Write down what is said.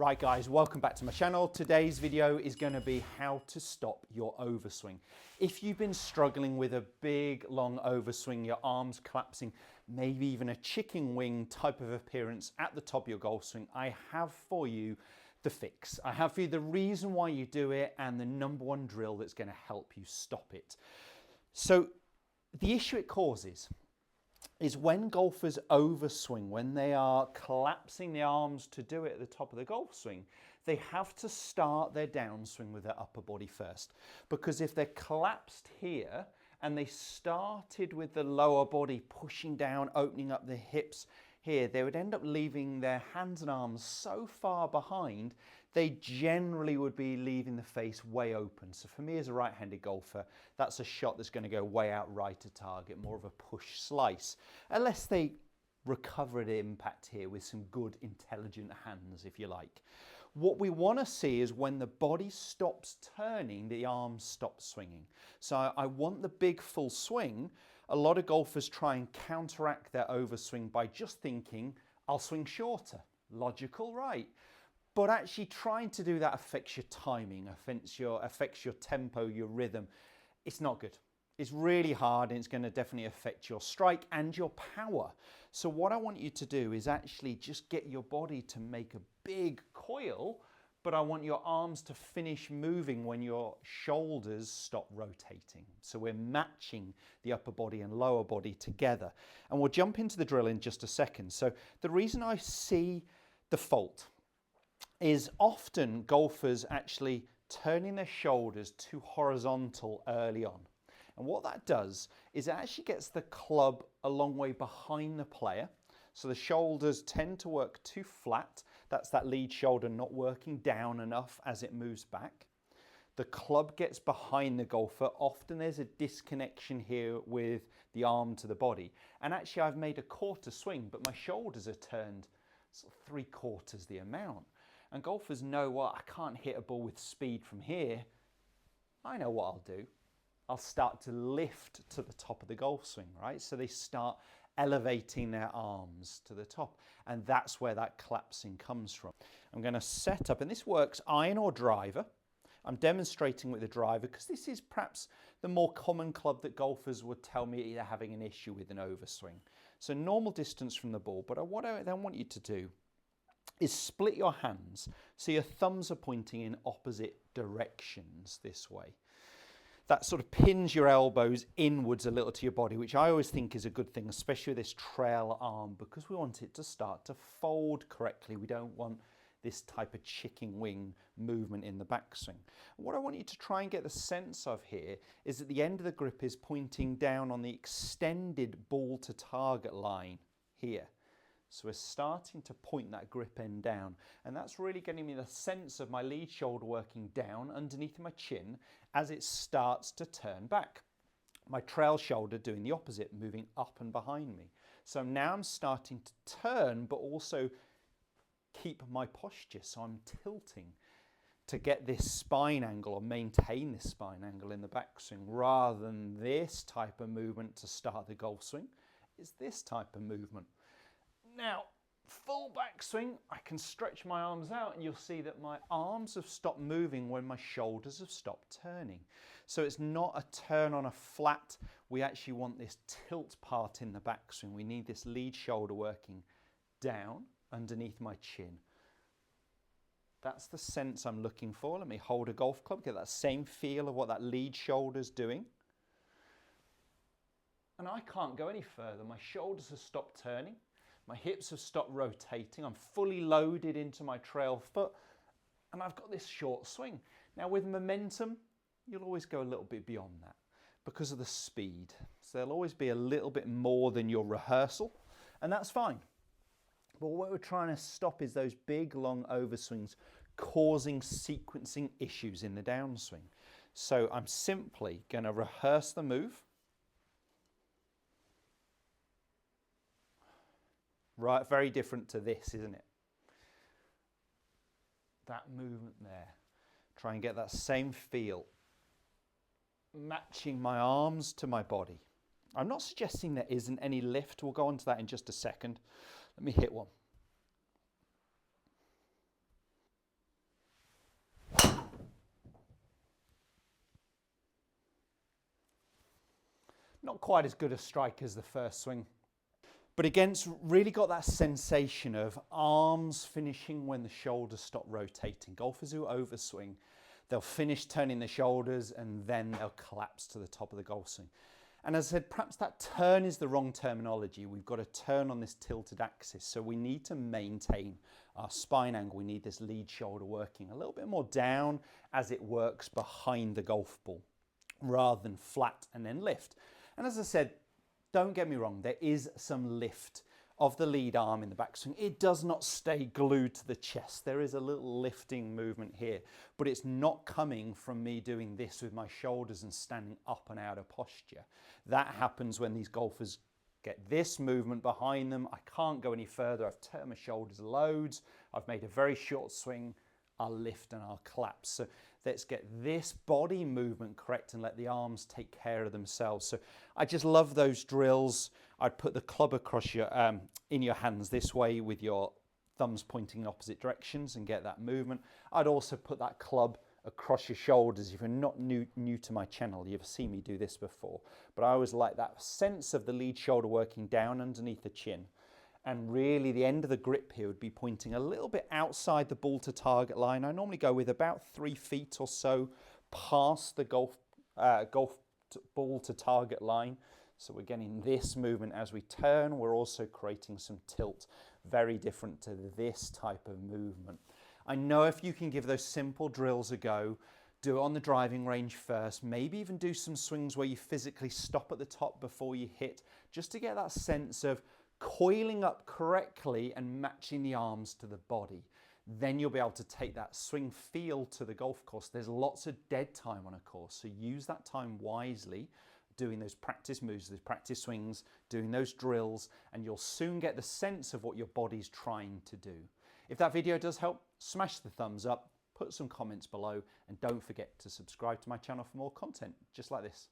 Right guys, welcome back to my channel. Today's video is going to be how to stop your overswing. If you've been struggling with a big long overswing, your arms collapsing, maybe even a chicken wing type of appearance at the top of your golf swing, I have for you the fix. I have for you the reason why you do it and the #1 drill that's going to help you stop it. So the issue it causes is when golfers overswing, when they are collapsing the arms to do it at the top of the golf swing, they have to start their downswing with their upper body first. Because if they're collapsed here and they started with the lower body pushing down, opening up the hips here, they would end up leaving their hands and arms so far behind, they generally would be leaving the face way open. So for me as a right-handed golfer, that's a shot that's going to go way out right to target, more of a push slice, unless they recover the impact here with some good intelligent hands, if you like. What we want to see is when the body stops turning, the arms stop swinging. So I want the big full swing. A lot of golfers try and counteract their overswing by just thinking, I'll swing shorter. Logical, right? But actually trying to do that affects your timing, affects your tempo, your rhythm. It's not good. It's really hard and it's going to definitely affect your strike and your power. So what I want you to do is actually just get your body to make a big coil, but I want your arms to finish moving when your shoulders stop rotating. So we're matching the upper body and lower body together. And we'll jump into the drill in just a second. So the reason I see the fault is often golfers actually turning their shoulders too horizontal early on. And what that does is it actually gets the club a long way behind the player. So the shoulders tend to work too flat. That's that lead shoulder not working down enough as it moves back. The club gets behind the golfer. Often there's a disconnection here with the arm to the body. And actually I've made a quarter swing, but my shoulders are turned sort of 3/4 the amount. And golfers know, well, I can't hit a ball with speed from here. I know what I'll do. I'll start to lift to the top of the golf swing, right? So they start elevating their arms to the top. And that's where that collapsing comes from. I'm going to set up, and this works iron or driver. I'm demonstrating with the driver because this is perhaps the more common club that golfers would tell me they're having an issue with an overswing. So normal distance from the ball, but what I then want you to do is split your hands so your thumbs are pointing in opposite directions this way. That sort of pins your elbows inwards a little to your body, which I always think is a good thing, especially with this trail arm, because we want it to start to fold correctly. We don't want this type of chicken wing movement in the backswing. What I want you to try and get the sense of here is that the end of the grip is pointing down on the extended ball to target line here. So we're starting to point that grip end down, and that's really getting me the sense of my lead shoulder working down underneath my chin as it starts to turn back. My trail shoulder doing the opposite, moving up and behind me. So now I'm starting to turn, but also keep my posture. So I'm tilting to get this spine angle or maintain this spine angle in the backswing, rather than this type of movement to start the golf swing. It's this type of movement. Now, full backswing, I can stretch my arms out and you'll see that my arms have stopped moving when my shoulders have stopped turning. So it's not a turn on a flat. We actually want this tilt part in the backswing. We need this lead shoulder working down underneath my chin. That's the sense I'm looking for. Let me hold a golf club, get that same feel of what that lead shoulder's doing. And I can't go any further. My shoulders have stopped turning. My hips have stopped rotating. I'm fully loaded into my trail foot, and I've got this short swing. Now with momentum, you'll always go a little bit beyond that because of the speed. So there'll always be a little bit more than your rehearsal, and that's fine. But what we're trying to stop is those big long overswings causing sequencing issues in the downswing. So I'm simply going to rehearse the move. Right, very different to this, isn't it? That movement there. Try and get that same feel. Matching my arms to my body. I'm not suggesting there isn't any lift. We'll go on to that in just a second. Let me hit one. Not quite as good a strike as the first swing. But again, it's really got that sensation of arms finishing when the shoulders stop rotating. Golfers who overswing, they'll finish turning the shoulders and then they'll collapse to the top of the golf swing. And as I said, perhaps that turn is the wrong terminology. We've got to turn on this tilted axis. So we need to maintain our spine angle. We need this lead shoulder working a little bit more down as it works behind the golf ball, rather than flat and then lift. And as I said, don't get me wrong, there is some lift of the lead arm in the backswing. It does not stay glued to the chest. There is a little lifting movement here, but it's not coming from me doing this with my shoulders and standing up and out of posture. That happens when these golfers get this movement behind them. I can't go any further. I've turned my shoulders loads. I've made a very short swing. I'll lift and I'll collapse. So let's get this body movement correct and let the arms take care of themselves. So I just love those drills. I'd put the club across your in your hands this way with your thumbs pointing in opposite directions and get that movement. I'd also put that club across your shoulders. If you're not new to my channel, you've seen me do this before. But I always like that sense of the lead shoulder working down underneath the chin. And really the end of the grip here would be pointing a little bit outside the ball to target line. I normally go with about 3 feet or so past the golf ball to target line. So we're getting this movement as we turn. We're also creating some tilt, very different to this type of movement. I know if you can give those simple drills a go, do it on the driving range first, maybe even do some swings where you physically stop at the top before you hit, just to get that sense of coiling up correctly and matching the arms to the body. Then you'll be able to take that swing feel to the golf course. There's lots of dead time on a course, so use that time wisely, doing those practice moves, those practice swings, doing those drills, and you'll soon get the sense of what your body's trying to do. If that video does help, smash the thumbs up, put some comments below, and don't forget to subscribe to my channel for more content just like this.